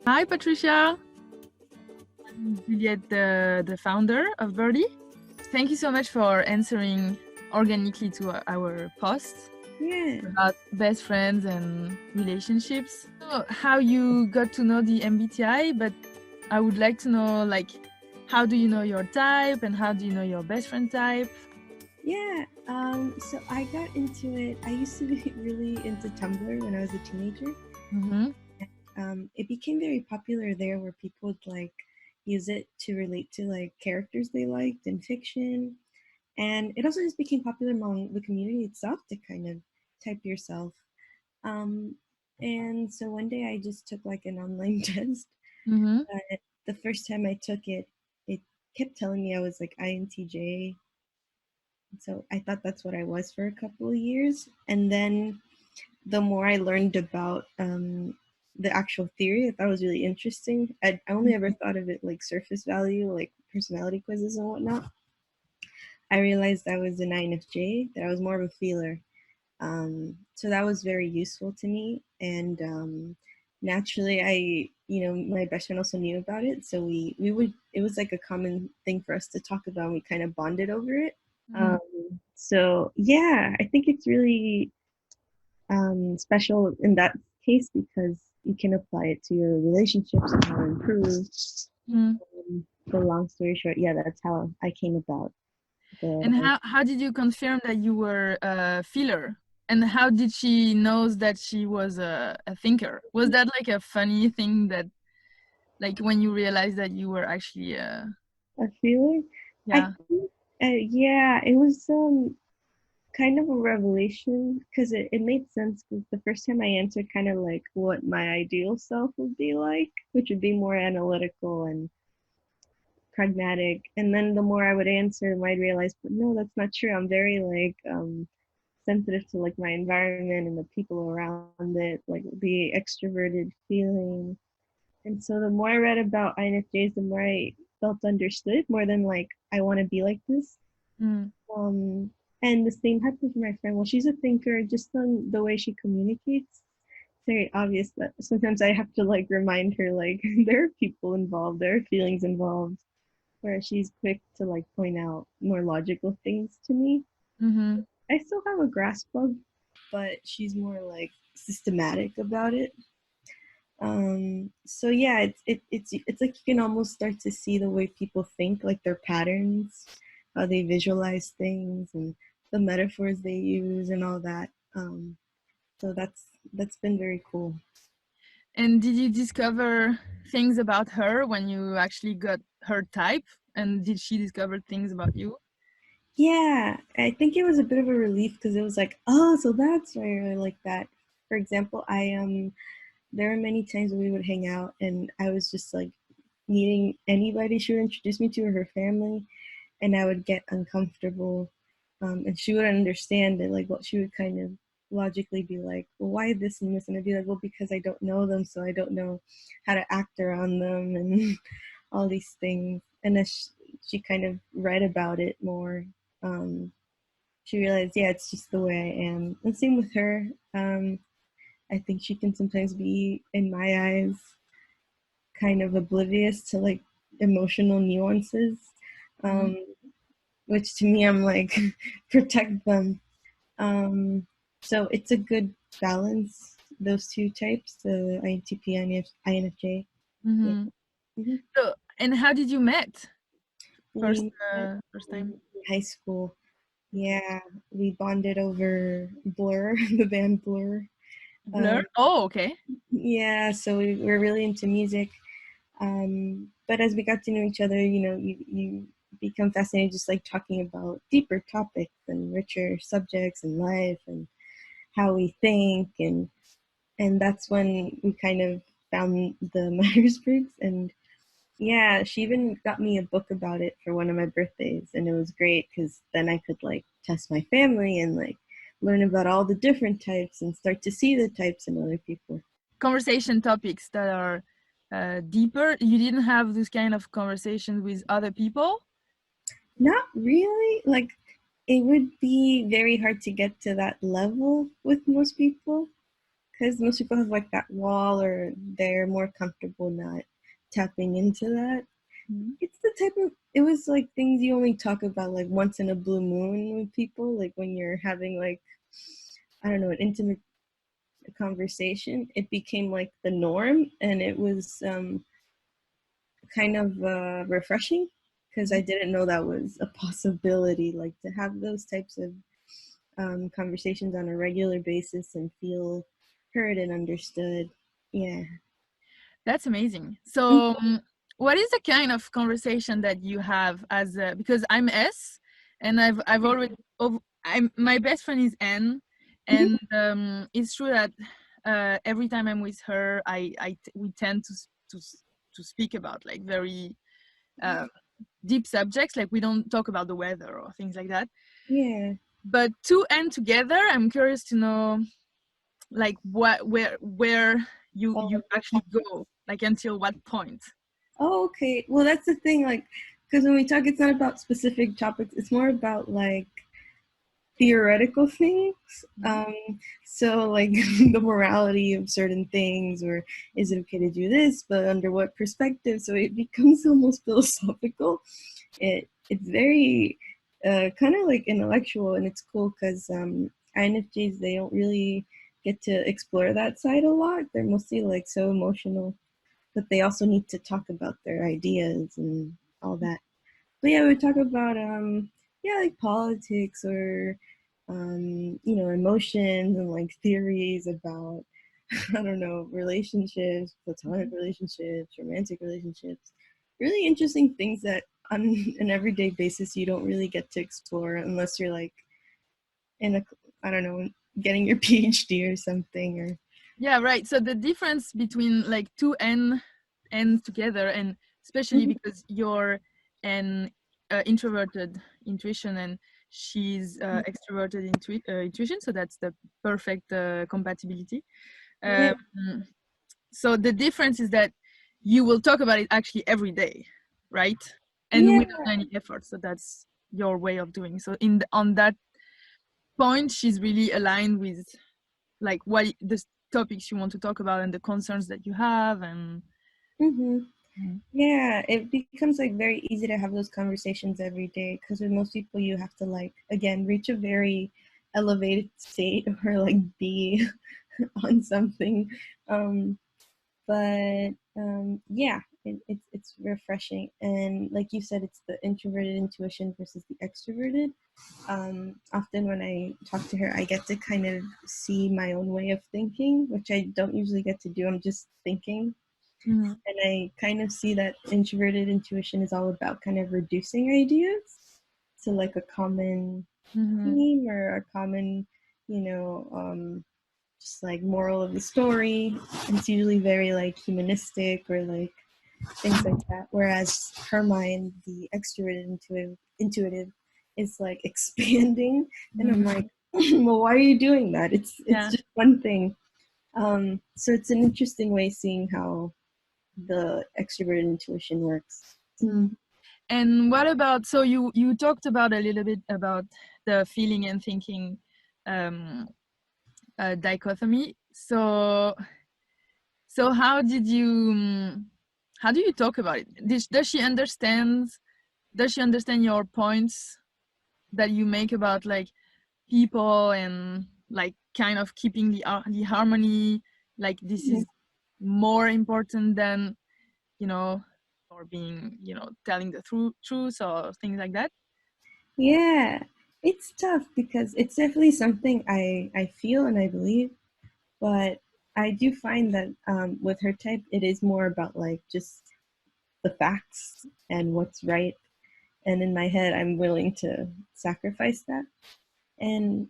Hi, Patricia. I'm Juliette, the founder of Birdy. Thank you so much for answering organically to our post about best friends and relationships. How you got to know the MBTI, but I would like to know, like, how do you know your type and how do you know your best friend type? So I got into it. I used to be really into Tumblr when I was a teenager. It became very popular there where people would like use it to relate to like characters they liked in fiction. And it also just became popular among the community itself to kind of type yourself. Um, and so one day I just took like an online test. The first time I took it, it kept telling me I was like INTJ. So I thought that's what I was for a couple of years. And then the more I learned about the actual theory, I thought it was really interesting. I only ever thought of it like surface value, like personality quizzes and whatnot. I realized I was an INFJ, that I was more of a feeler. So that was very useful to me. And naturally, my best friend also knew about it. So it was like a common thing for us to talk about. And we kind of bonded over it. So yeah, I think it's really special in that case because you can apply it to your relationships and how to improve. The long story short, yeah, that's how I came about. And how did you confirm that you were a feeler? And how did she knows that she was a thinker? Was that like a funny thing that, like, when you realized that you were actually A feeling? I yeah. think, yeah, it was kind of a revelation because it made sense because the first time I answered kind of like what my ideal self would be like, which would be more analytical and pragmatic. And then the more I would answer, I'd realize, but no, that's not true. I'm very like sensitive to like my environment and the people around it, like the extroverted feeling. And so the more I read about INFJs, the more I felt understood, more than like I want to be like this. Um, and the same happened for my friend. Well, she's a thinker, just on the way she communicates. It's very obvious that sometimes I have to like remind her like there are people involved, there are feelings involved, where she's quick to like point out more logical things to me. I still have a grasp of, but she's more like systematic about it. So yeah, it's like you can almost start to see the way people think, like their patterns, how they visualize things, and the metaphors they use, and all that. So that's been very cool. And did you discover things about her when you actually got her type? And did she discover things about you? Yeah, I think it was a bit of a relief because it was like, oh, so that's why I really like that. For example, there were many times when we would hang out and I was just like meeting anybody she would introduce me to or her family, and I would get uncomfortable. And she wouldn't understand it. Like, what she would kind of logically be like, well, why this and this? And I'd be like, well, because I don't know them, so I don't know how to act around them and all these things. And as she kind of read about it more, um, she realized, yeah, it's just the way I am. And same with her. I think she can sometimes be, in my eyes, kind of oblivious to like emotional nuances, um, which to me, I'm like, protect them. Um, so it's a good balance, those two types, the INTP and INFJ. Yeah. So, and how did you met first We met first in time? high school. Yeah, we bonded over Blur, the band Blur. Blur? Um, Oh, okay. yeah, so we were really into music. But as we got to know each other, you become fascinated just like talking about deeper topics and richer subjects in life and how we think, and that's when we kind of found the myers-briggs. And yeah, she even got me a book about it for one of my birthdays, and it was great because then I could like test my family and like learn about all the different types and start to see the types in other people. Conversation topics that are deeper. You didn't have this kind of conversations with other people? Not really. Like, it would be very hard to get to that level with most people. because most people have like that wall, or they're more comfortable not tapping into that. It's the type of, it was like things you only talk about like once in a blue moon with people, like when you're having like, I don't know, an intimate conversation. It became like the norm, and it was kind of refreshing, because I didn't know that was a possibility, like to have those types of conversations on a regular basis and feel heard and understood. Yeah. That's amazing. So, what is the kind of conversation that you have as a, because I'm S, and I've already, my best friend is N, and it's true that every time I'm with her, we tend to speak about like very deep subjects, like we don't talk about the weather or things like that. Yeah. But two N together, I'm curious to know like where you actually go, like until what point. Oh, okay. Well, that's the thing, like, because when we talk, it's not about specific topics, it's more about like theoretical things. So like the morality of certain things, or is it okay to do this, but under what perspective? So it becomes almost philosophical. It's very kind of like intellectual, and it's cool because INFJs, they don't really get to explore that side a lot. They're mostly like so emotional, but they also need to talk about their ideas and all that. But yeah, we talk about yeah, like politics, or you know, emotions, and like theories about I don't know, relationships, platonic relationships, romantic relationships. Really interesting things that on an everyday basis you don't really get to explore unless you're like in a, I don't know, getting your PhD or something. Or Yeah, right. So the difference between like two N's together, and especially because you're an introverted intuition and she's extroverted intuition, so that's the perfect compatibility. yeah, Um, so the difference is that you will talk about it actually every day, right? And yeah. without any effort. So that's your way of doing. So on that point, she's really aligned with like what the topics you want to talk about and the concerns that you have. And Yeah, it becomes like very easy to have those conversations every day, because with most people you have to like, again, reach a very elevated state or like be on something. Um, but yeah, it's refreshing, and like you said, it's the introverted intuition versus the extroverted. Often when I talk to her, I get to kind of see my own way of thinking, which I don't usually get to do. I'm just thinking. And I kind of see that introverted intuition is all about kind of reducing ideas to like a common theme, or a common, you know, just like moral of the story. It's usually very like humanistic, or like things like that. Whereas her mind, the extroverted intuitive, is like expanding, and I'm like, well, why are you doing that? It's just one thing. So it's an interesting way seeing how the extroverted intuition works. And what about, so you talked about a little bit about the feeling and thinking dichotomy. So how did you how do you talk about it? Does she understand, your points that you make about like people and like kind of keeping the harmony, like this is more important than, you know, or being, telling the truth or things like that? Yeah, it's tough because it's definitely something I feel and I believe, but I do find that with her type, it is more about like just the facts and what's right. And in my head, I'm willing to sacrifice that. And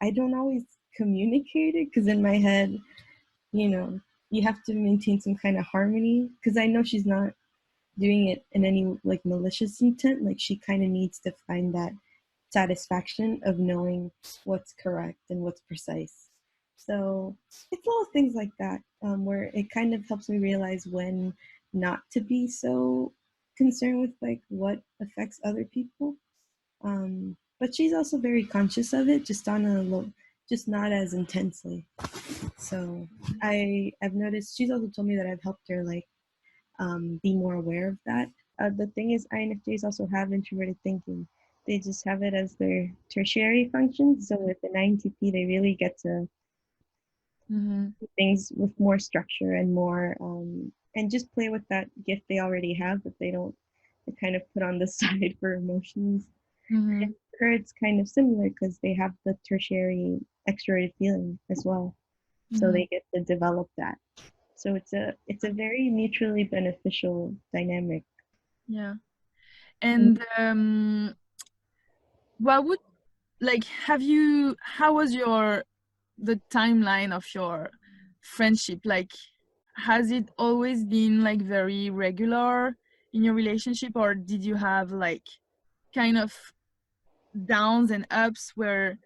I don't always communicate it, because in my head, you know, you have to maintain some kind of harmony, because I know she's not doing it in any like malicious intent. Like she kind of needs to find that satisfaction of knowing what's correct and what's precise. So it's all things like that, where it kind of helps me realize when not to be so concerned with like what affects other people. But she's also very conscious of it, just on a just not as intensely. So I've noticed, she's also told me that I've helped her like be more aware of that. The thing is, INFJs also have introverted thinking. They just have it as their tertiary function. So with an INTP, they really get to do things with more structure and more, and just play with that gift they already have, but they kind of put on the side for emotions. And for her, it's kind of similar because they have the tertiary extroverted feeling as well. So they get to develop that. So it's a very mutually beneficial dynamic. Yeah. And what would how was the timeline of your friendship? Like, has it always been like very regular in your relationship, or did you have like kind of downs and ups where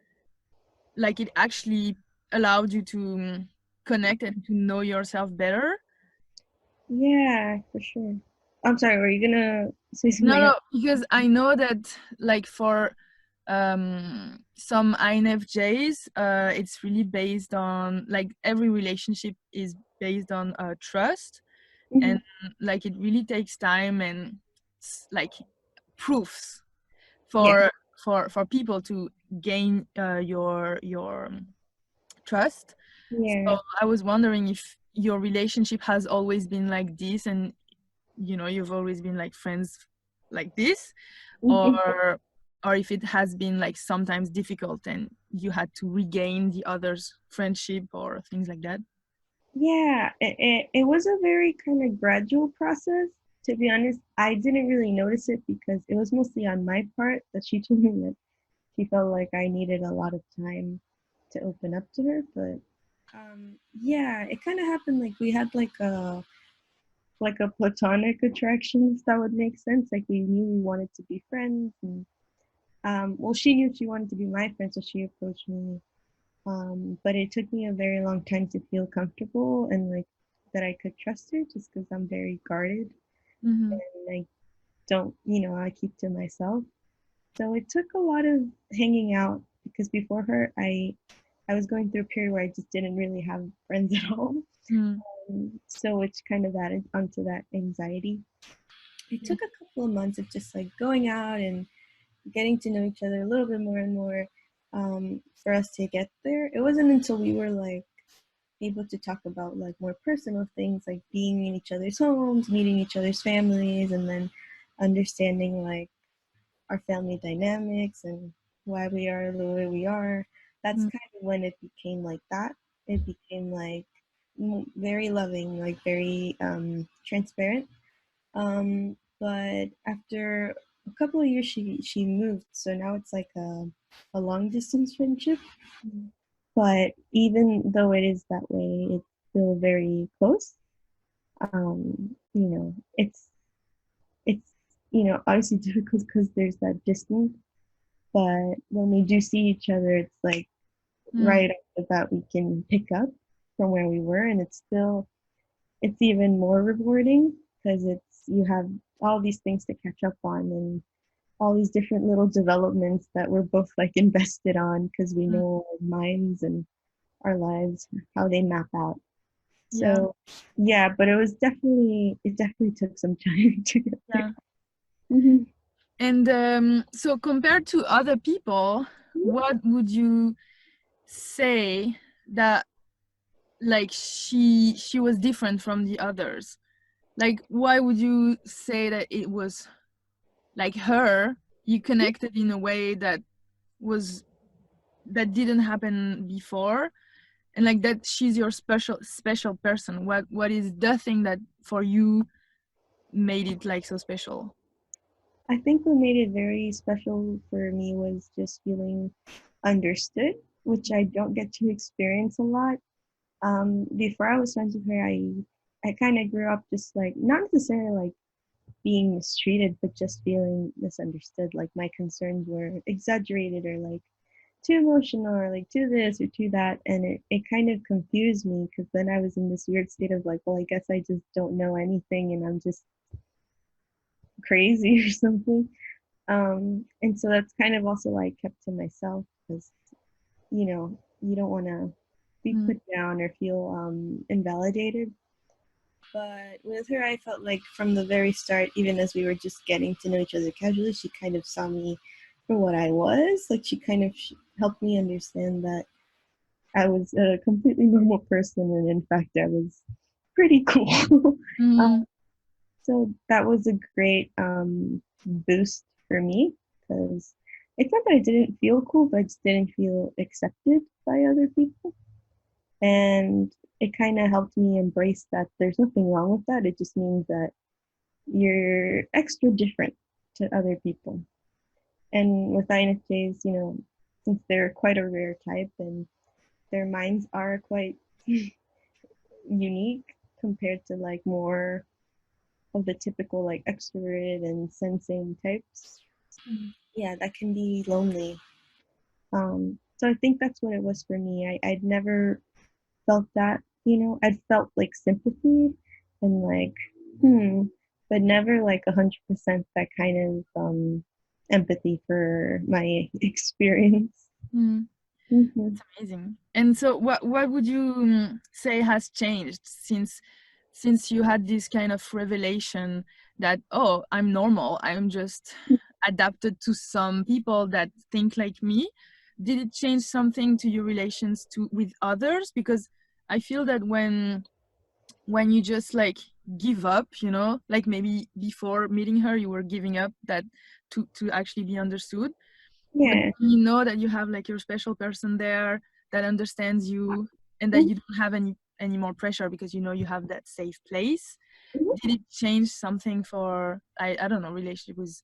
like it actually allowed you to connect and to know yourself better? Yeah, for sure. I'm sorry, were you gonna say something No, else? because I know that like for some INFJs, it's really based on like every relationship is based on trust, Mhm. and like it really takes time and like proofs Yeah, for people to gain your trust. yeah. So I was wondering if your relationship has always been like this, and you've always been like friends like this, Mhm. or if it has been like sometimes difficult and you had to regain the other's friendship or things like that. Yeah, it was a very kind of gradual process. To be honest, I didn't really notice it because it was mostly on my part that she told me that she felt like I needed a lot of time to open up to her. But yeah, it kind of happened like we had like a platonic attraction, if that would make sense. Like we knew we wanted to be friends, and well, she knew she wanted to be my friend, so she approached me. But it took me a very long time to feel comfortable and like that I could trust her, just because I'm very guarded Mm-hmm. and I don't, I keep to myself. So it took a lot of hanging out because before her, I was going through a period where I just didn't really have friends at all. Mm. So which kind of added onto that anxiety. It took a couple of months of just like going out and getting to know each other a little bit more and more, for us to get there. It wasn't until we were like able to talk about like more personal things, like being in each other's homes, meeting each other's families, and then understanding like our family dynamics and why we are the way we are. That's Mm. kind of when it became like that. It became like very loving, like very transparent. But after a couple of years, she moved, so now it's like a long distance friendship. Mm. But even though it is that way, it's still very close. It's obviously difficult because there's that distance. But when we do see each other, it's like Mm. right off the bat we can pick up from where we were, and it's even more rewarding because it's you have all these things to catch up on and all these different little developments that we're both like invested on because we Mm. know our minds and our lives, how they map out. Yeah, So yeah, but it definitely took some time to get there. yeah. Mm-hmm. And so compared to other people, what would you say that like she was different from the others? Like, why would you say that it was like her, you connected in a way was that didn't happen before, and like that she's your special person? What is the thing that for you made it like so special? I think what made it very special for me was just feeling understood, which I don't get to experience a lot. Before I was friends with her, I kind of grew up just like not necessarily like being mistreated, but just feeling misunderstood. Like my concerns were exaggerated or like too emotional or like too this or too that, and it kind of confused me because then I was in this weird state of like, well, I guess I just don't know anything and I'm just crazy or something. And so that's kind of also why I kept to myself because you don't want to be put down or feel invalidated. But with her, I felt like from the very start, even as we were just getting to know each other casually, she kind of saw me for what I was. Like she kind of helped me understand that I was a completely normal person, and in fact, I was pretty cool. So that was a great boost for me because it's not that I didn't feel cool, but I just didn't feel accepted by other people. And it kind of helped me embrace that there's nothing wrong with that. It just means that you're extra different to other people. And with INFJs, you know, since they're quite a rare type and their minds are quite unique compared to like more of the typical like extroverted and sensing types. Yeah, that can be lonely. So I think that's what it was for me. I'd never felt that, you know, I'd felt like sympathy and like, but never like 100% that kind of empathy for my experience. It's amazing. And so what would you say has changed since you had this kind of revelation that, oh, I'm normal, I'm just adapted to some people that think like me? Did it change something to your relations with others? Because I feel that when you just like give up, you know, like maybe before meeting her you were giving up that to actually be understood. But Yeah. you know that you have like your special person there that understands you and that you don't have any more pressure because you know you have that safe place. Did it change something for I don't know, relationship with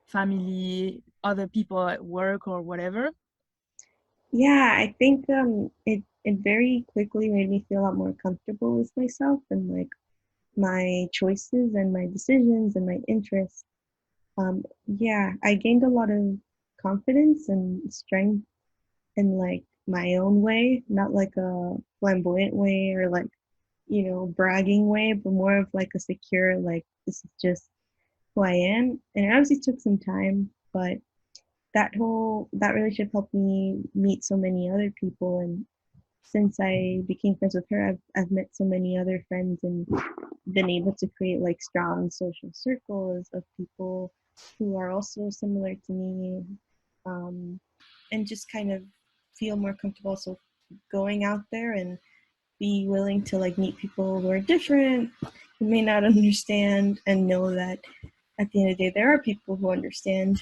family, other people at work or whatever? Yeah, I think it very quickly made me feel a lot more comfortable with myself and like my choices and my decisions and my interests. Yeah, I gained a lot of confidence and strength in like my own way, not like a flamboyant way or like, you know, bragging way, but more of like a secure, like this is just who I am. And it obviously took some time, but that relationship helped me meet so many other people. And since I became friends with her, I've met so many other friends and been able to create like strong social circles of people who are also similar to me, and just kind of feel more comfortable. So going out there and be willing to like meet people who are different, who may not understand, and know that at the end of the day there are people who understand.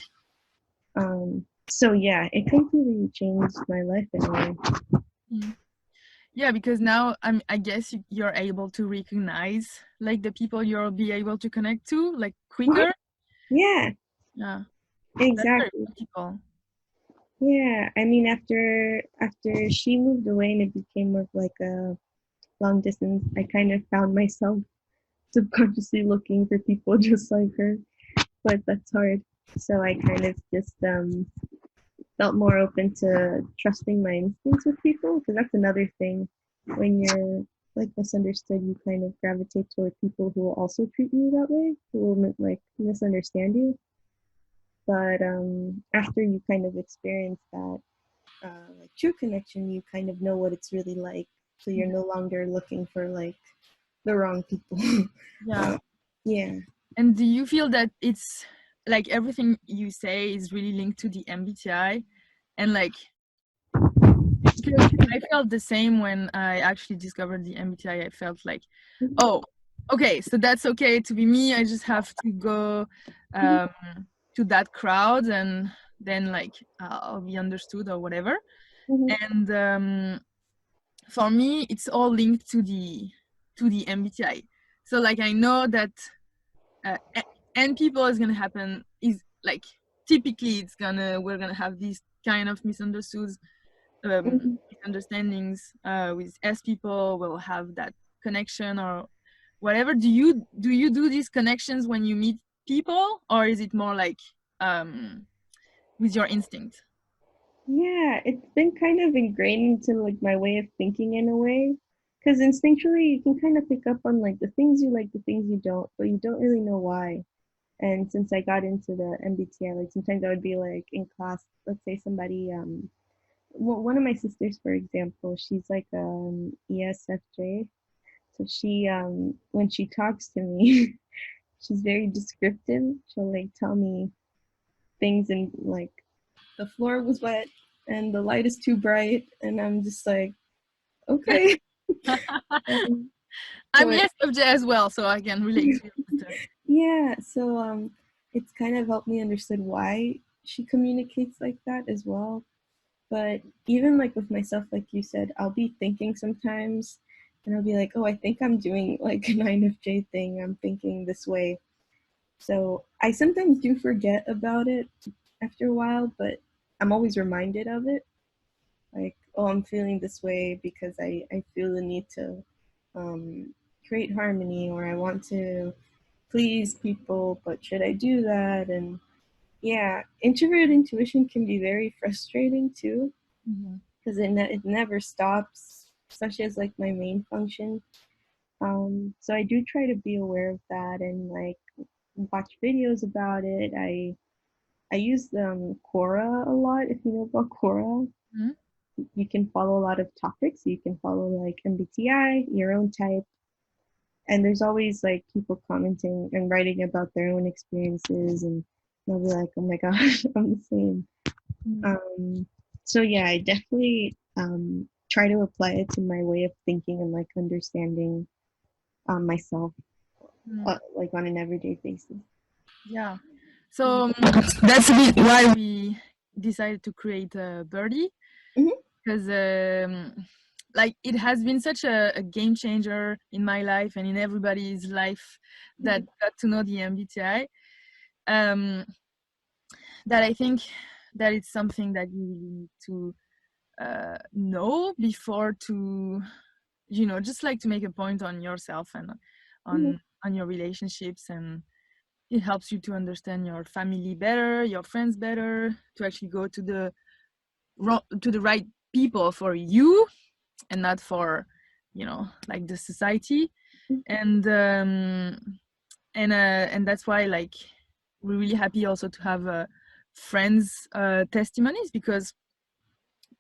So yeah, it completely changed my life in a way. Yeah, because now I guess you're able to recognize like the people you'll be able to connect to like quicker. Yeah, Yeah, that's very exactly. practical. Yeah, I mean, after she moved away and it became more of like a long distance, I kind of found myself subconsciously looking for people just like her, but that's hard. So I kind of just felt more open to trusting my instincts with people because that's another thing. When you're like misunderstood, you kind of gravitate toward people who will also treat you that way, who will like misunderstand you. But after you kind of experience that like true connection, you kind of know what it's really like. So you're no longer looking for like the wrong people. Yeah. Yeah. And do you feel that it's like everything you say is really linked to the MBTI? And like, because I felt the same when I actually discovered the MBTI. I felt like, oh, okay, so that's okay to be me. I just have to go to that crowd and then like I'll be understood or whatever. And for me, it's all linked to the MBTI. So like I know that and people is gonna happen is like typically we're gonna have these kind of misunderstandings with S people. Will have that connection or whatever. Do you do these connections when you meet people, or is it more like with your instinct? Yeah, it's been kind of ingrained into like my way of thinking in a way. Because instinctually, you can kind of pick up on like the things you like, the things you don't, but you don't really know why. And since I got into the MBTI, like sometimes I would be like in class, let's say somebody well, one of my sisters, for example, she's like ESFJ. So she when she talks to me, she's very descriptive. She'll like tell me things and like the floor was wet and the light is too bright, and I'm just like, okay. I'm ESFJ as well, so I can relate to you. Yeah, so it's kind of helped me understand why she communicates like that as well. But even like with myself, like you said, I'll be thinking sometimes and I'll be like, oh, I think I'm doing like an INFJ thing. I'm thinking this way. So I sometimes do forget about it after a while, but I'm always reminded of it. Like, oh, I'm feeling this way because I feel the need to create harmony, or I want to please people, but should I do that? And yeah, introverted intuition can be very frustrating too, because it never stops, especially as like my main function. So I do try to be aware of that and like watch videos about it. I use Quora a lot. If you know about Quora, you can follow a lot of topics. You can follow like MBTI, your own type, and there's always like people commenting and writing about their own experiences, and they'll be like, oh my gosh, I'm the same. So yeah, I definitely try to apply it to my way of thinking and like understanding myself like on an everyday basis. Yeah, so that's a bit why we decided to create Birdy, because like it has been such a game changer in my life and in everybody's life that got to know the MBTI, that I think that it's something that you need to know before to, you know, just like to make a point on yourself and on your relationships, and it helps you to understand your family better, your friends better, to actually go to the right people for you and not for, you know, like the society. And that's why like we're really happy also to have friends testimonies, because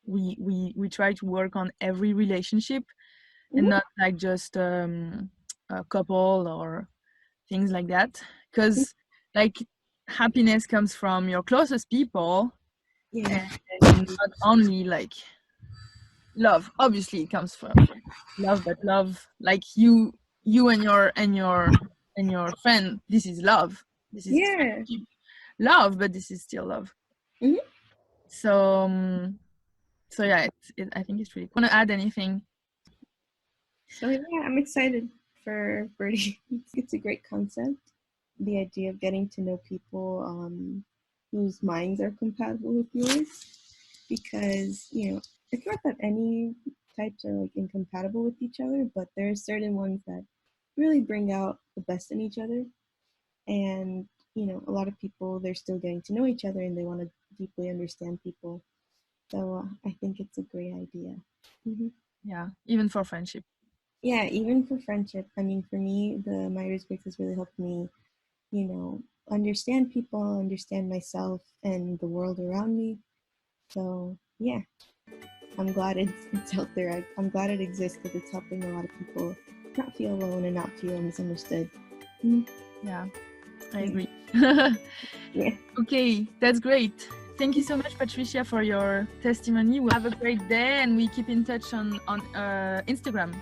we try to work on every relationship and not like just a couple or things like that, because like happiness comes from your closest people, and not only like love. Obviously it comes from love, but love like you and your friend, this is love, this is love, but this is still love. So so yeah, I think it's really cool. Want to add anything? So yeah, I'm excited for Birdy. It's a great concept. The idea of getting to know people whose minds are compatible with yours, because you know it's not that any types are like incompatible with each other, but there are certain ones that really bring out the best in each other. And you know, a lot of people, they're still getting to know each other and they want to deeply understand people. So I think it's a great idea. Yeah, even for friendship. Yeah, even for friendship. I mean, for me, the myers-briggs has really helped me, you know, understand people, understand myself and the world around me. So yeah, I'm glad it's out there. I'm glad it exists because it's helping a lot of people not feel alone and not feel misunderstood. Yeah, I agree. Yeah. Okay, that's great. Thank you so much, Patricia, for your testimony. We'll have a great day, and we keep in touch on Instagram.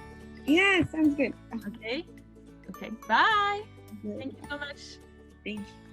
Yeah, sounds good. Okay. Okay. Bye. Thank you so much. Thank you.